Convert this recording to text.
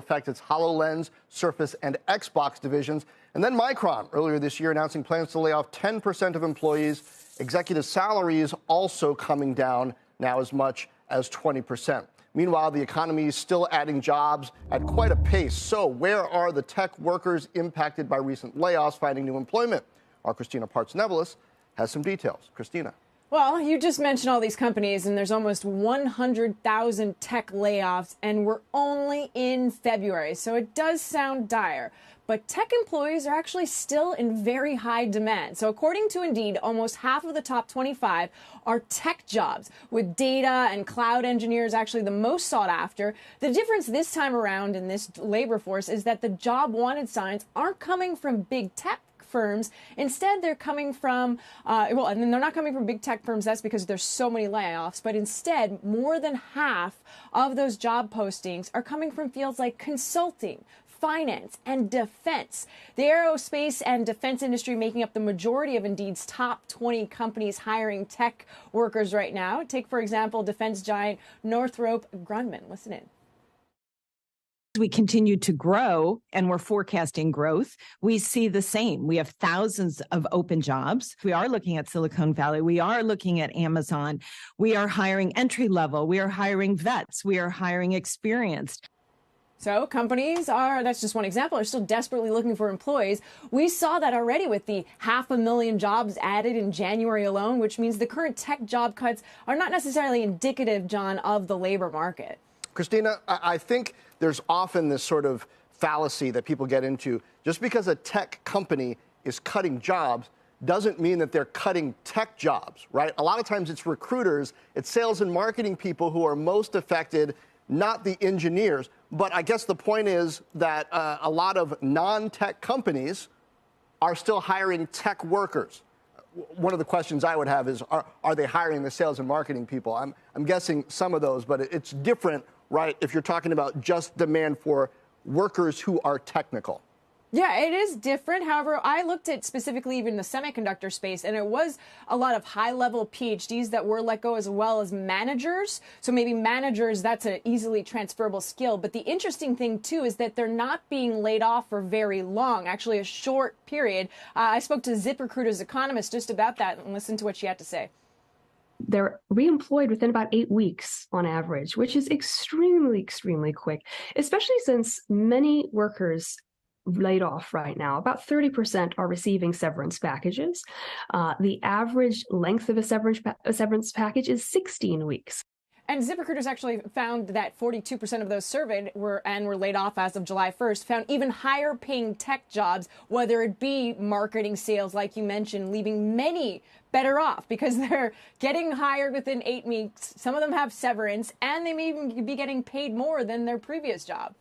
affect its HoloLens, Surface, and Xbox divisions. And then Micron, earlier this year, announcing plans to lay off 10% of employees. Executive salaries also coming down now as much as 20%. Meanwhile, the economy is still adding jobs at quite a pace. So where are the tech workers impacted by recent layoffs finding new employment? Our Christina Parts-Nevelis has some details. Christina. Well, you just mentioned all these companies, and there's almost 100,000 tech layoffs, and we're only in February, so it does sound dire. But tech employees are actually still in very high demand. So according to Indeed, almost half of the top 25 are tech jobs, with data and cloud engineers actually the most sought after. The difference this time around in this labor force is that the job wanted signs aren't coming from big tech firms. Instead, they're coming from, and then they're not coming from big tech firms. That's because there's so many layoffs. But instead, more than half of those job postings are coming from fields like consulting, finance, and defense. The aerospace and defense industry making up the majority of Indeed's top 20 companies hiring tech workers right now. Take, for example, defense giant Northrop Grumman. Listen in. We continue to grow and we're forecasting growth. We see the same. We have thousands of open jobs. We are looking at Silicon Valley. We are looking at Amazon. We are hiring entry level. We are hiring vets. We are hiring experienced. So companies that's just one example, are still desperately looking for employees. We saw that already with the 500,000 jobs added in January alone, which means the current tech job cuts are not necessarily indicative, John, of the labor market. Christina, I think there's often this sort of fallacy that people get into. Just because a tech company is cutting jobs doesn't mean that they're cutting tech jobs, right? A lot of times it's recruiters, it's sales and marketing people who are most affected, not the engineers. But I guess the point is that a lot of non-tech companies are still hiring tech workers. One of the questions I would have is, are they hiring the sales and marketing people? I'm guessing some of those, but it's different, right, if you're talking about just demand for workers who are technical. Yeah, it is different. However, I looked at specifically even the semiconductor space, and it was a lot of high-level PhDs that were let go, as well as managers. So maybe managers, that's an easily transferable skill. But the interesting thing, too, is that they're not being laid off for very long, actually a short period. I spoke to ZipRecruiter's economist just about that, and listen to what she had to say. They're reemployed within about 8 weeks on average, which is extremely, extremely quick, especially since many workers laid off right now. About 30% are receiving severance packages. The average length of a severance package is 16 weeks. And ZipRecruiter's actually found that 42% of those surveyed were laid off as of July 1st, found even higher paying tech jobs, whether it be marketing, sales, like you mentioned, leaving many better off because they're getting hired within 8 weeks. Some of them have severance, and they may even be getting paid more than their previous job.